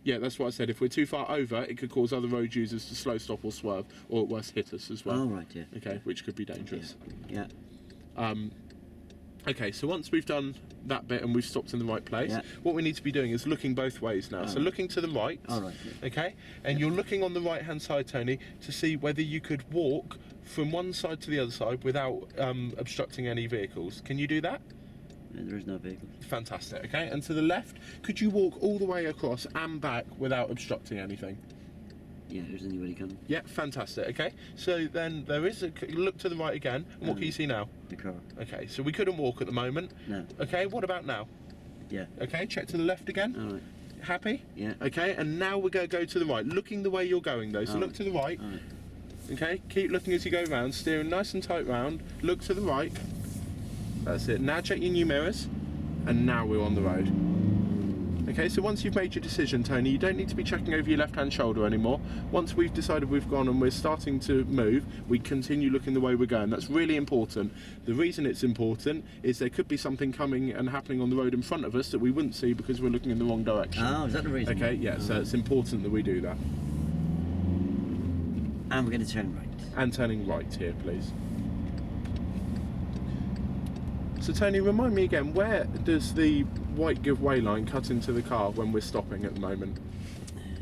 Yeah, that's what I said. If we're too far over, it could cause other road users to slow stop or swerve, or at worst hit us as well. Oh, right, yeah. Okay, which could be dangerous. Yeah. Okay, so once we've done that bit and we've stopped in the right place, what we need to be doing is looking both ways now. So looking to the right, okay, and you're looking on the right hand side, Tony, to see whether you could walk from one side to the other side without obstructing any vehicles. Can you do that? Yeah, there is no vehicle. Fantastic, okay, and to the left, could you walk all the way across and back without obstructing anything? Yeah, there's anybody coming. Yeah, fantastic, okay. So then there is a look to the right again, and what can you see now? The car. Okay, so we couldn't walk at the moment. No. Okay, what about now? Yeah. Okay, check to the left again. All right. Happy? Yeah. Okay, and now we're going to go to the right, looking the way you're going though. So look to the right. All right. Okay, keep looking as you go round, steering nice and tight round. Look to the right. That's it. Now check your new mirrors, and now we're on the road. Okay, so once you've made your decision, Tony, you don't need to be checking over your left-hand shoulder anymore. Once we've decided we've gone and we're starting to move, we continue looking the way we're going. That's really important. The reason it's important is there could be something coming and happening on the road in front of us that we wouldn't see because we're looking in the wrong direction. Oh, is that the reason? Okay, yeah, so it's important that we do that. And we're going to turn right. And turning right here, please. So Tony, remind me again, where does the white give way line cut into the car when we're stopping at the moment?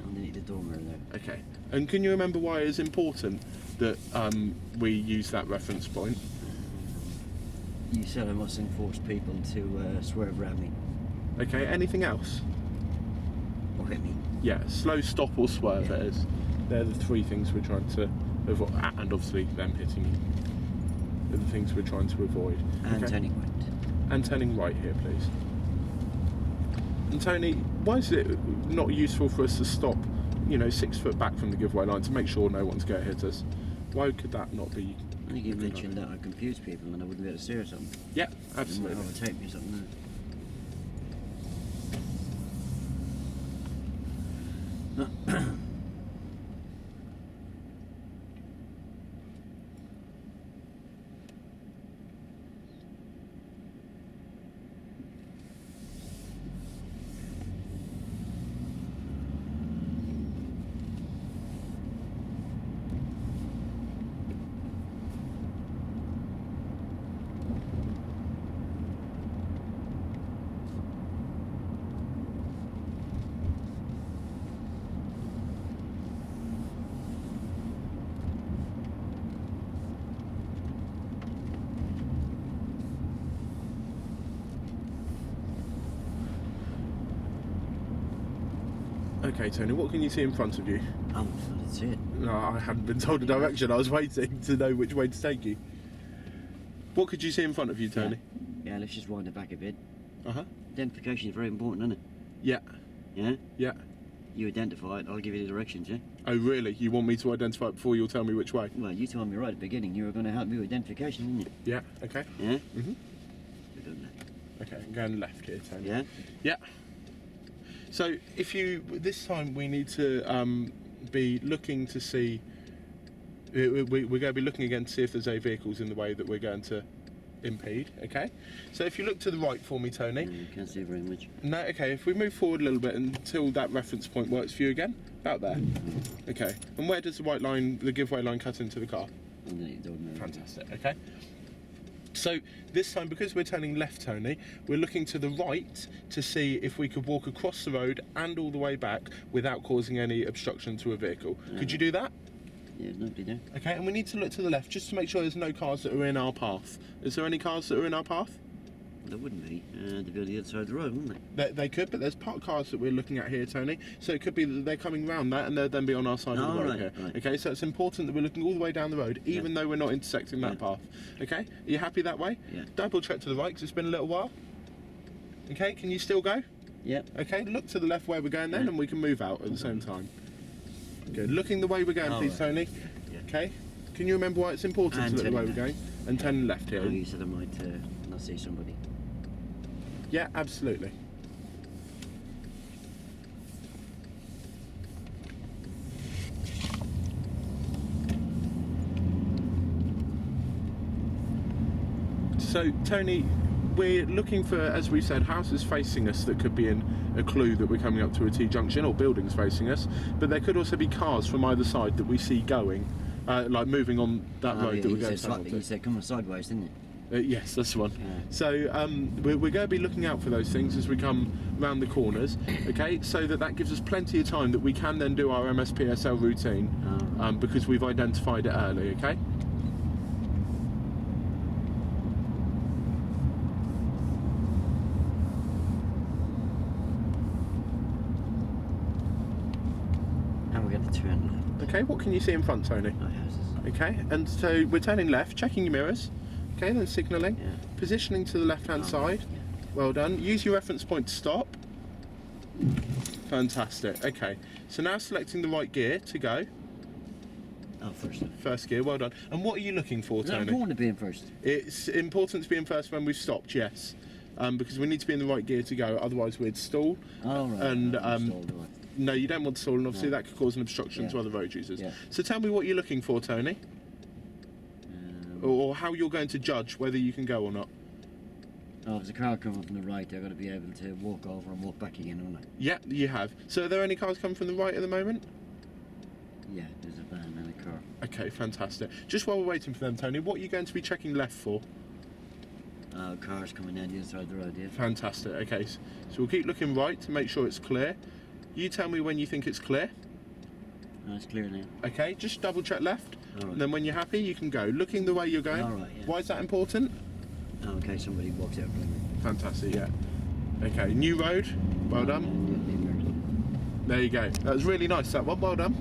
Underneath the door mirror there. Okay, and can you remember why it's important that we use that reference point? You said I mustn't force people to swerve around me. Okay, anything else? Or hit me. Yeah, slow, stop or swerve it is. They're the three things we're trying to avoid, and obviously them hitting you. They're the things we're trying to avoid. And turning right. And turning right here, please. And Tony, why is it not useful for us to stop, you know, 6 foot back from the giveaway line to make sure no one's going to hit us? Why could that not be? I think you mentioned that I confuse people and I wouldn't be able to steer or something. Yeah, absolutely. They might overtake me or something. Okay, Tony, what can you see in front of you? I didn't see it. No, I hadn't been told the direction. I was waiting to know which way to take you. What could you see in front of you, Tony? Yeah, let's just wind it back a bit. Uh-huh. Identification is very important, isn't it? Yeah. Yeah? Yeah. You identify it, I'll give you the directions, yeah? Oh, really? You want me to identify it before you'll tell me which way? Well, you told me right at the beginning you were going to help me with identification, didn't you? Yeah, okay. Yeah? Mm-hmm. We're going left. Okay, I'm going left here, Tony. Yeah? Yeah. So, if you... This time we need to be looking to see... We're going to be looking again to see if there's any vehicles in the way that we're going to impede, okay? So if you look to the right for me, Tony... You can't see very much. No, okay, if we move forward a little bit until that reference point works for you again, about there. Okay, and where does the white line, the giveaway line, cut into the car? Underneath the door mirror. Fantastic, okay. So this time, because we're turning left, Tony, we're looking to the right to see if we could walk across the road and all the way back without causing any obstruction to a vehicle. Could you do that? Yeah, there's nobody there. Okay, and we need to look to the left just to make sure there's no cars that are in our path. Is there any cars that are in our path? There wouldn't be. They'd be on the other side of the road, wouldn't they? They could, but there's parked cars that we're looking at here, Tony. So it could be that they're coming round that and they'll then be on our side of the road right, here. Right. Okay, so it's important that we're looking all the way down the road, even though we're not intersecting that path. Okay, are you happy that way? Yeah. Double check to the right because it's been a little while. Okay, can you still go? Yeah. Okay, look to the left where we're going then and we can move out at the same time. Good, looking the way we're going, please, Tony. Yeah. Okay, can you remember why it's important And to look the way turning we're going? And turn left here. Oh, you said I might not see somebody. Yeah, absolutely. So, Tony, we're looking for, as we said, houses facing us that could be in a clue that we're coming up to a T-junction, or buildings facing us, but there could also be cars from either side that we see going, like moving on that road that we're going to. You said coming sideways, didn't you? Yes, that's the one. Yeah. So we're going to be looking out for those things as we come round the corners, okay, so that gives us plenty of time that we can then do our MSPSL routine, because we've identified it early, okay? And we're going to turn left. Okay, what can you see in front, Tony? No houses. Okay, and so we're turning left, checking your mirrors, okay, then signalling, Yeah. positioning to the left-hand side. Yeah. Well done. Use your reference point to stop. Fantastic. Okay, so now selecting the right gear to go. Oh, first. First gear, well done. And what are you looking for, Is that Tony? important to be in first? It's important to be in first when we've stopped, yes. Because we need to be in the right gear to go, otherwise we'd stall. Oh, right. And, Installed, right. No, you don't want to stall, and obviously No. that could cause an obstruction Yeah. to other road users. Yeah. So tell me what you're looking for, Tony, or how you're going to judge whether you can go or not. Oh, if there's a car coming from the right, they're going to be able to walk over and walk back again, aren't Yeah, you have. So are there any cars coming from the right at the moment? they? Yeah, there's a van and a car. Okay, fantastic. Just while we're waiting for them, Tony, what are you going to be checking left for? Cars coming down the inside the road, yeah. Fantastic. Okay, so we'll keep looking right to make sure it's clear. You tell me when you think it's clear. Oh, it's clear now. Okay, just double check left, All right. and then when you're happy, you can go. Looking the way you're going. All right, yeah. Why is that important? Oh, okay, somebody walks out in front of me. Fantastic, yeah. Okay, new road. Well done. Yeah, There you go. That was really nice, that one. Well done.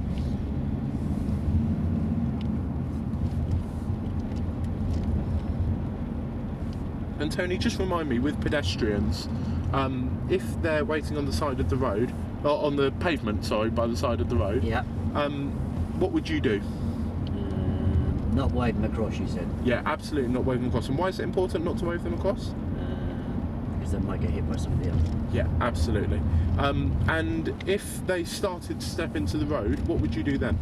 And Tony, just remind me, with pedestrians, if they're waiting on the side of the road, or on the pavement, sorry, by the side of the road, yeah. what would you do? Not wave them across, you said. Yeah, absolutely not wave them across. And why is it important not to wave them across? Because they might get hit by somebody else. Yeah, absolutely. And if they started to step into the road, what would you do then?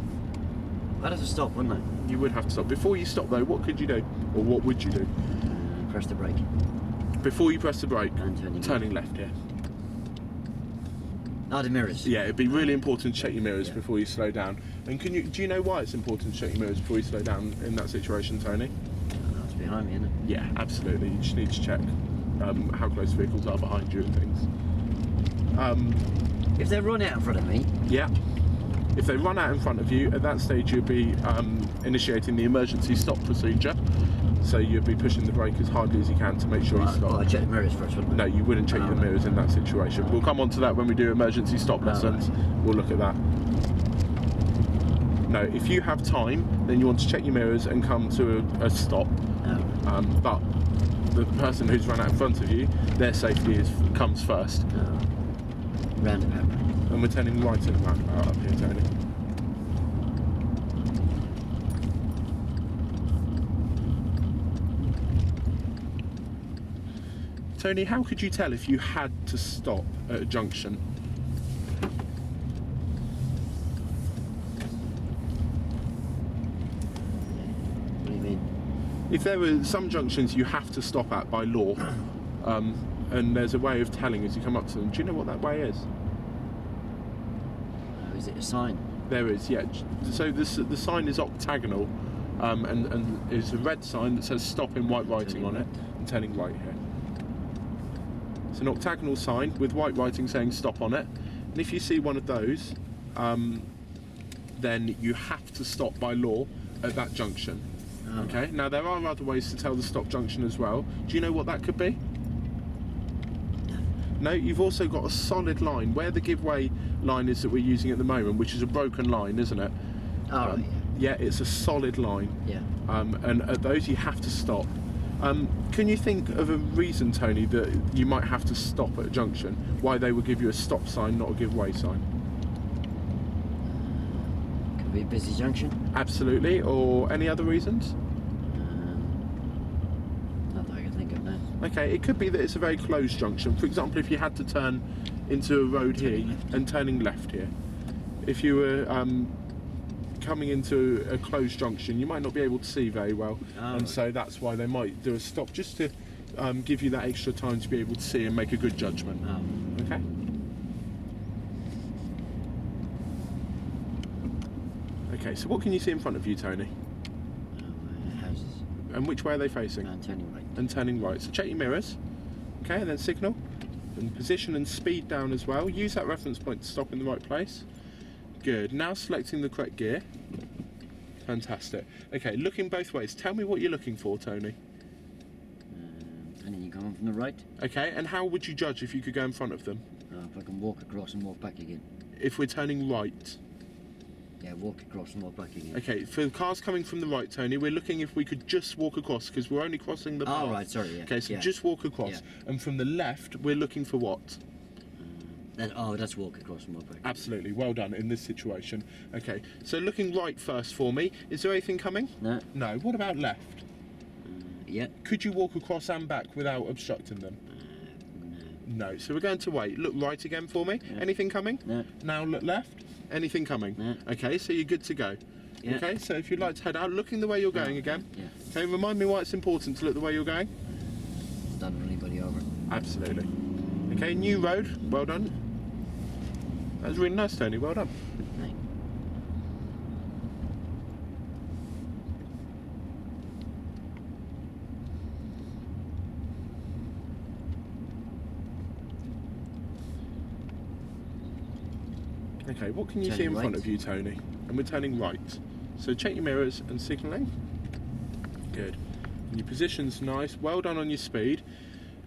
I'd have to stop, wouldn't I? You would have to stop. Before you stop though, what could you do? Or what would you do? Press the brake. Before you press the brake, And turning left here. Oh, the mirrors. Yeah, it'd be really important to check your mirrors Yeah. before you slow down. And do you know why it's important to check your mirrors before you slow down in that situation, Tony? Oh, it's behind me, isn't it? Yeah, absolutely. You just need to check how close vehicles are behind you and things. If they run out in front of me, Yeah. If they run out in front of you, at that stage you'll be initiating the emergency stop procedure. So you'll be pushing the brake as hardly as you can to make sure you stop. I'd check the mirrors first, wouldn't I? No, you wouldn't check your mirrors in that situation. We'll come on to that when we do emergency stop lessons. We'll look at that. No, if you have time, then you want to check your mirrors and come to a stop. No. But the person who's run out in front of you, their safety comes first. No. Roundabout. And we're turning right in the roundabout up here, Tony. Tony, how could you tell if you had to stop at a junction? What do you mean? If there were some junctions you have to stop at by law, and there's a way of telling as you come up to them, do you know what that way is? Oh, is it a sign? There is, yeah. So the sign is octagonal, and is a red sign that says stop in white writing on it, and turning right here. It's an octagonal sign with white writing saying stop on it, and if you see one of those, then you have to stop by law at that junction. Oh. Okay, now there are other ways to tell the stop junction as well. Do you know what that could be? No, you've also got a solid line, where the giveaway line is that we're using at the moment, which is a broken line, isn't it? Oh, right, Yeah, it's a solid line. yeah. And at those you have to stop. Can you think of a reason, Tony, that you might have to stop at a junction? Why they would give you a stop sign, not a giveaway sign? Could be a busy junction. Absolutely. Or any other reasons? Not that I can think of now. Okay, it could be that it's a very closed junction. For example, if you had to turn into a road here and turning left here. If you were coming into a closed junction, you might not be able to see very well, and so that's why they might do a stop just to give you that extra time to be able to see and make a good judgment. Oh. Okay. Okay, so what can you see in front of you, Tony? Houses. And which way are they facing? Turning right. And turning right. So check your mirrors. Okay, and then signal. And position and speed down as well. Use that reference point to stop in the right place. Good. Now selecting the correct gear. Fantastic. Okay, looking both ways. Tell me what you're looking for, Tony. Anything coming from the right? Okay, and how would you judge if you could go in front of them? If I can walk across and walk back again. If we're turning right. Yeah, walk across and walk back again. Okay, for the cars coming from the right, Tony, we're looking if we could just walk across, because we're only crossing the path. Oh, right, sorry, yeah. Okay, so yeah. just walk across. Yeah. And from the left, we're looking for what? That's walk across and walk back. Absolutely, well done in this situation. Okay, so looking right first for me. Is there anything coming? No. No. What about left? Yeah. Could you walk across and back without obstructing them? No. No. So we're going to wait. Look right again for me. Yeah. Anything coming? No. Now look left. Anything coming? No. Okay, so you're good to go. Yeah. Okay, so if you'd like to head out, looking the way you're going again. Yeah. Okay, remind me why it's important to look the way you're going. Don't run anybody over. Absolutely. Okay, new road. Well done. That was really nice, Tony. Well done. Thanks. Okay, what can you see Turning in front right. of you, Tony? And we're turning right. So check your mirrors and signalling. Good. And your position's nice. Well done on your speed.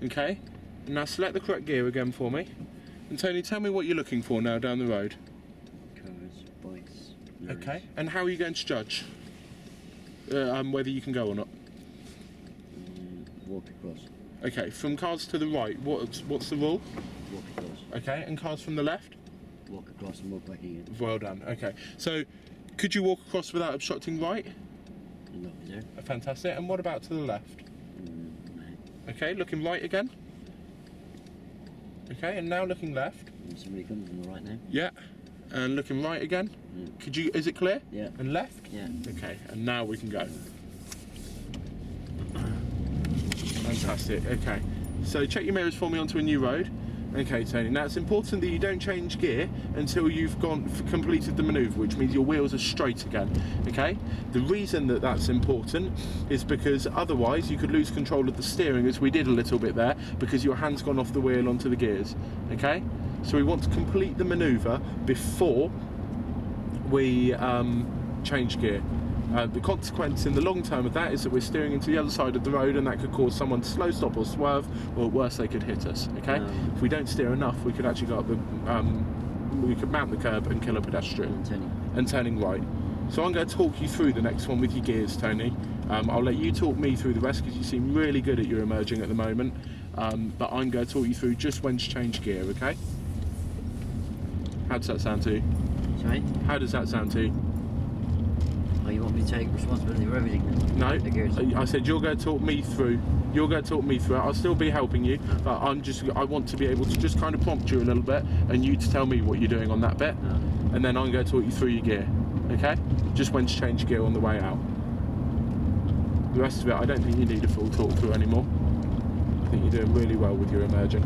Okay. And now select the correct gear again for me. And Tony, tell me what you're looking for now down the road. Cars, bikes, lorries. Okay. And how are you going to judge whether you can go or not? Walk across. Okay. From cars to the right, what's the rule? Walk across. Okay. And cars from the left? Walk across and walk back again. Well done. Okay. So, could you walk across without obstructing right? No, is there? Fantastic. And what about to the left? No. Okay, looking right again. Okay, and now looking left. Somebody comes on the right now. Yeah. And looking right again. Yeah. Could you? Is it clear? Yeah. And left. Yeah. Okay, and now we can go. Fantastic. Okay. So check your mirrors for me onto a new road. Okay, Tony. Now it's important that you don't change gear until you've completed the manoeuvre, which means your wheels are straight again. Okay. The reason that that's important is because otherwise you could lose control of the steering, as we did a little bit there, because your hand's gone off the wheel onto the gears. Okay. So we want to complete the manoeuvre before we change gear. The consequence in the long term of that is that we're steering into the other side of the road, and that could cause someone to slow, stop or swerve, or worse, they could hit us. Okay, if we don't steer enough, we could actually go up the, we could mount the curb and kill a pedestrian. And turning right. So I'm going to talk you through the next one with your gears, Tony. I'll let you talk me through the rest because you seem really good at your emerging at the moment. But I'm going to talk you through just when to change gear. Okay? How does that sound to you? Sorry? How does that sound to you? Oh, you want me to take responsibility for everything then? No, The gears. I said you're going to talk me through. You're going to talk me through it. I'll still be helping you, but I want to be able to just kind of prompt you a little bit, and you to tell me what you're doing on that bit, and then I'm going to talk you through your gear. Okay? Just when to change gear on the way out. The rest of it, I don't think you need a full talk through anymore. I think you're doing really well with your emerging.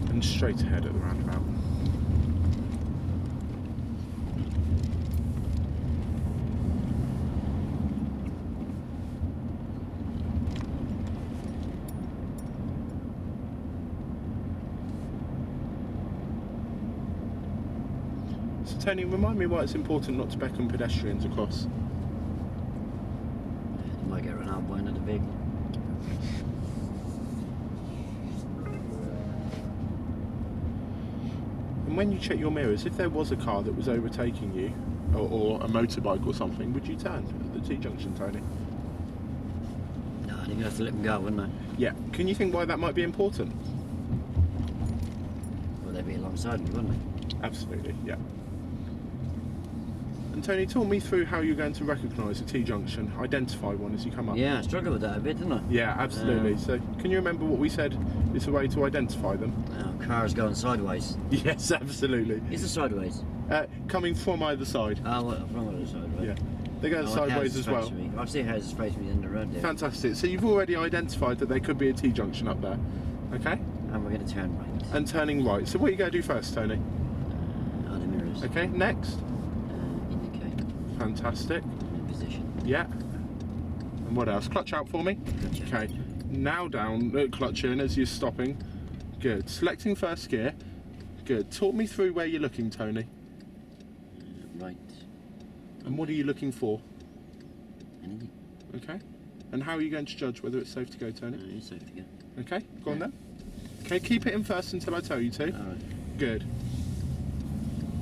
And straight ahead at the roundabout. So Tony, remind me why it's important not to beckon pedestrians across. You might get run out by another vehicle. And when you check your mirrors, if there was a car that was overtaking you, or a motorbike or something, would you turn at the T-junction, Tony? No, I think I'd have to let them go, wouldn't I? Yeah. Can you think why that might be important? Well, they'd be alongside me, wouldn't they? Absolutely, yeah. And Tony, talk me through how you're going to recognise a T-junction, identify one as you come up. Yeah, I struggle with that a bit, didn't I? Yeah, absolutely. So, can you remember what we said is a way to identify them? Cars going sideways. Yes, absolutely. Is it sideways? Coming from either side. Oh, well, from the other side, right? Yeah. They're going sideways as well. I've seen houses facing me in the road there. Fantastic. So you've already identified that there could be a T-junction up there. Okay? And we're going to turn right. And turning right. So what are you going to do first, Tony? On the mirrors. Okay, next. Indicate. Fantastic. Position. Yeah. And what else? Clutch out for me. Gotcha. Okay. Now down, clutch in as you're stopping. Good. Selecting first gear. Good. Talk me through where you're looking, Tony. Right. And what are you looking for? Anything. Okay. And how are you going to judge whether it's safe to go, Tony? It's safe to go. Okay, go on then. Okay, keep it in first until I tell you to. Alright. Good.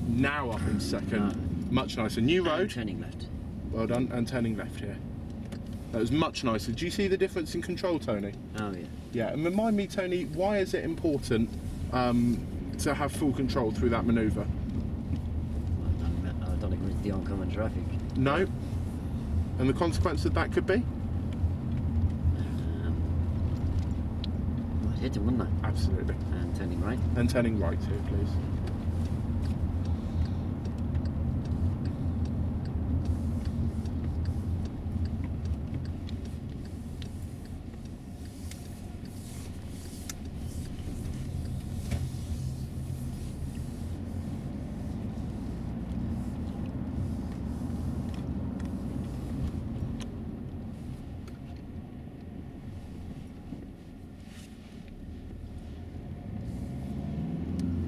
Now up in second. Much nicer. New road. Turning left. Well done. And turning left here. That was much nicer. Do you see the difference in control, Tony? Oh yeah. Yeah, and remind me, Tony, why is it important to have full control through that manoeuvre? I don't agree with the oncoming traffic. No. And the consequence of that could be? I'd hit them, wouldn't I? Absolutely. And turning right. And turning right here, please.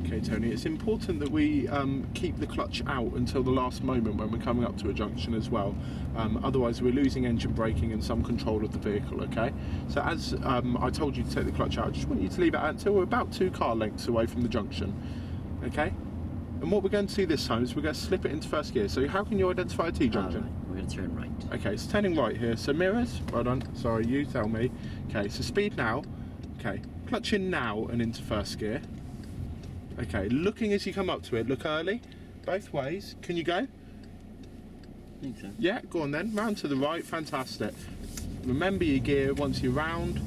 Okay, Tony, it's important that we keep the clutch out until the last moment when we're coming up to a junction as well. Otherwise, we're losing engine braking and some control of the vehicle, okay? So as I told you to take the clutch out, I just want you to leave it out until we're about 2 car lengths away from the junction, okay? And what we're going to do this time is we're going to slip it into first gear. So how can you identify a T-junction? Right. We're going to turn right. Okay, so turning right here. So mirrors, well done. Sorry, you tell me. Okay, so speed now. Okay, clutch in now and into first gear. Okay, looking as you come up to it, look early, both ways. Can you go? I think so. Yeah, go on then. Round to the right, fantastic. Remember your gear once you're round.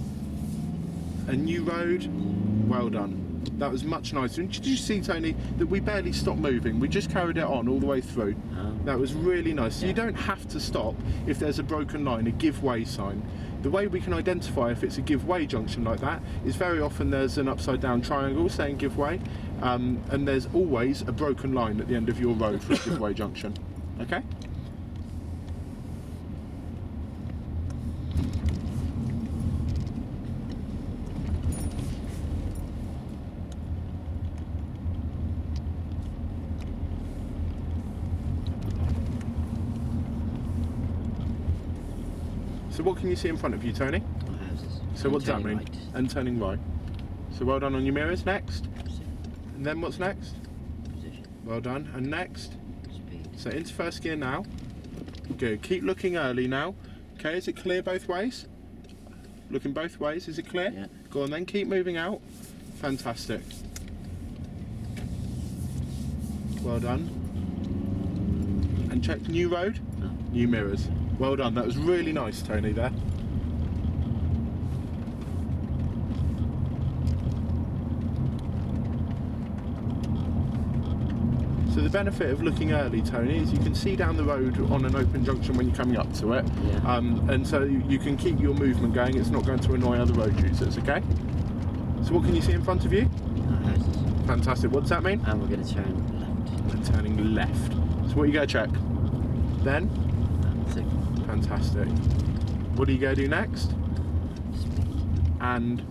A new road, well done. That was much nicer. And did you see, Tony, that we barely stopped moving? We just carried it on all the way through. That was really nice. So you don't have to stop if there's a broken line, a give way sign. The way we can identify if it's a give way junction like that is very often there's an upside down triangle saying give way, and there's always a broken line at the end of your road for a give way junction. Okay? So what can you see in front of you, Tony? Houses. So what does that mean? Right. And turning right. So well done on your mirrors. Next. And then what's next? Position. Well done. And next. Speed. So into first gear now. Good. Keep looking early now. Okay, is it clear both ways? Looking both ways, is it clear? Yeah. Go on then, keep moving out. Fantastic. Well done. And check new road. Oh. New mirrors. Well done, that was really nice, Tony, there. So the benefit of looking early, Tony, is you can see down the road on an open junction when you're coming up to it. Yeah. And so you can keep your movement going. It's not going to annoy other road users, okay? So what can you see in front of you? Houses. Fantastic. What does that mean? And we're going to turn left. And turning left. So what are you going to check? Then? And signal. Fantastic. What are you going to do next? Speed. And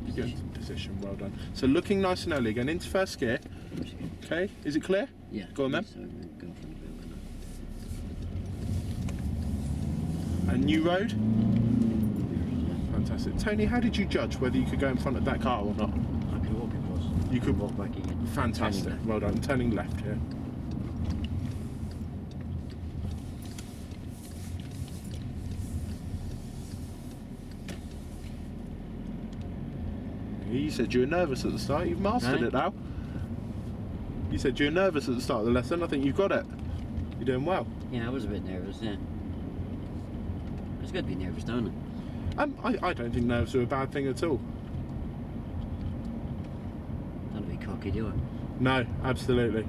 Position. position, well done. So looking nice and early, going into first gear. Okay, is it clear? Yeah. Go on then. So we're going from the building. A new road. Yeah. Fantastic. Tony, how did you judge whether you could go in front of that car or not? I could walk across. You could walk back again. Fantastic. Turning left. Well done. Turning left here. You said you were nervous at the start. You've mastered No. it now. You said you were nervous at the start of the lesson. I think you've got it. You're doing well. Yeah, I was a bit nervous, yeah. It's good to be nervous, don't it? I don't think nerves are a bad thing at all. Don't be cocky, do I? No, absolutely.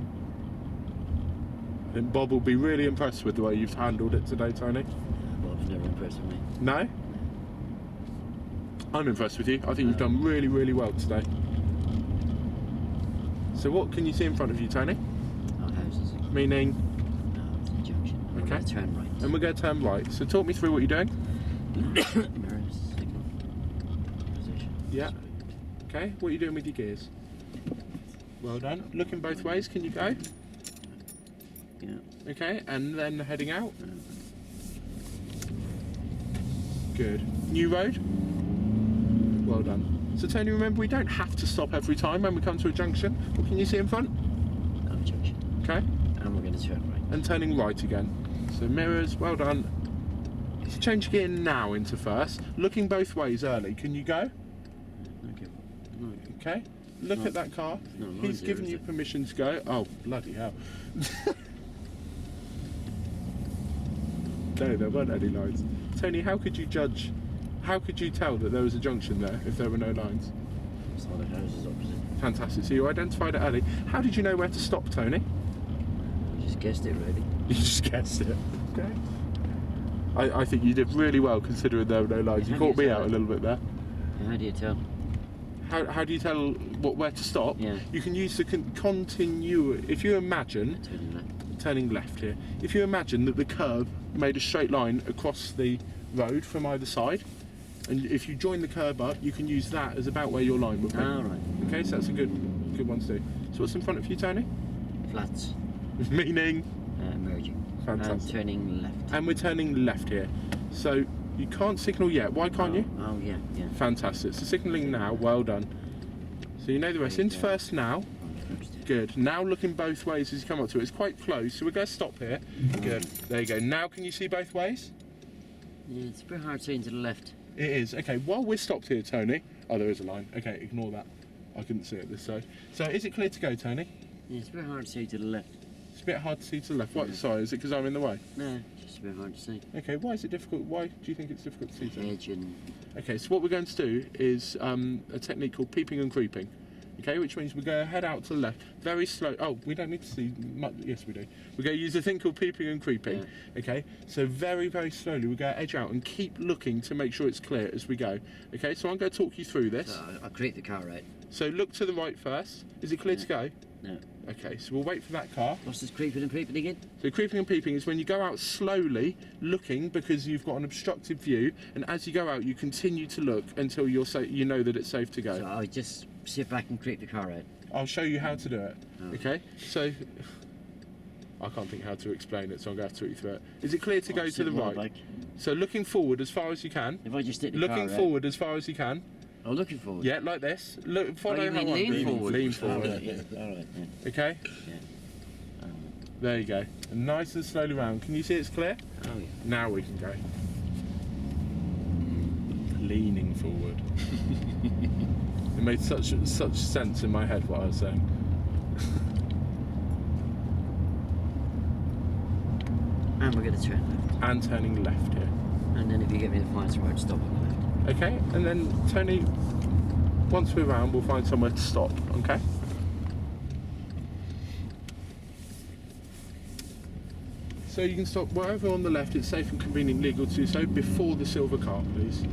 I think Bob will be really impressed with the way you've handled it today, Tony. Bob's never impressed with me. No? I'm impressed with you. I think you've done really, really well today. So what can you see in front of you, Tony? Oh, houses. Meaning? No, it's a junction. We're Okay. going to turn right. And we're going to turn right. So talk me through what you're doing. Mirrors, signal, position. Yeah. speed. Okay, what are you doing with your gears? Well done. Looking both ways, can you go? Yeah. Okay, and then heading out. Good. New road? Well done. So Tony, remember we don't have to stop every time when we come to a junction. What can you see in front? No junction. Okay. And we're going to turn right. And turning right again. So mirrors, well done. So change gear now into first. Looking both ways early. Can you go? Okay. No, Okay. Look No. at that car. No lines He's there, given is you it? permission to go. Oh, bloody hell. No, there weren't any lines. Tony, how could you judge? How could you tell that there was a junction there if there were no lines? saw the houses opposite. Fantastic. So you identified it early. How did you know where to stop, Tony? I just guessed it, really. You just guessed it. Okay. I think you did really well considering there were no lines. You How do caught you me tell out a it? little bit there. How do you tell? How do you tell where to stop? Yeah. You can use the continue. If you imagine Turning left. turning left here, if you imagine that the curb made a straight line across the road from either side, and if you join the curb up, you can use that as about where your line would be. Ah, right. Okay, so that's a good one to do. So what's in front of you, Tony? Flats. Meaning? Merging. Fantastic. And turning left. And we're turning left here. So you can't signal yet. Why can't you? Oh, yeah, yeah. Fantastic. So signalling now. Well done. So you know the rest. Into first now. Good. Now looking both ways as you come up to it. It's quite close, so we're going to stop here. Good. There you go. Now can you see both ways? Yeah, it's a bit hard seeing to the left. It is. Okay, while we're stopped here, Tony. Oh, there is a line. Okay, ignore that. I couldn't see it this side. So is it clear to go, Tony? Yeah, it's a bit hard to see to the left. It's a bit hard to see to the left. What? Yeah. Sorry, is it because I'm in the way? No, it's just a bit hard to see. Okay, why is it difficult? Why do you think it's difficult to see, Tony? Edge and... Okay, so what we're going to do is a technique called peeping and creeping. Okay, which means we're going to head out to the left, very slow. Oh, we don't need to see much. Yes, we do. We're going to use a thing called peeping and creeping. Yeah. Okay, so very, very slowly we're going to edge out and keep looking to make sure it's clear as we go. Okay, so I'm going to talk you through this. So I'll create the car right. So look to the right first. Is it clear to go? No. Okay, so we'll wait for that car. What's this creeping and creeping again? So creeping and peeping is when you go out slowly, looking because you've got an obstructive view, and as you go out, you continue to look until you know that it's safe to go. So I just sit back and creep the car right. I'll show you how to do it. Oh. Okay, so I can't think how to explain it, so I'm going to have to talk you through it. Is it clear to go to the right? So looking forward as far as you can. If I just stick the car Looking right. forward as far as you can. Oh, looking forward. Yeah, like this. Look, follow you how mean I'm lean doing. forward? Lean forward. Oh, right, yeah. All right, yeah. Okay. Yeah. There you go. And nice and slowly round. Can you see it's clear? Oh, yeah. Now we can go. Leaning forward. It made such sense in my head what I was saying. And we're going to turn left. And turning left here. And then if you give me the flights right, stop on the left. Okay, and then Tony, once we're around, we'll find somewhere to stop, okay? So you can stop wherever on the left, it's safe and convenient legal to do so before the silver car, please.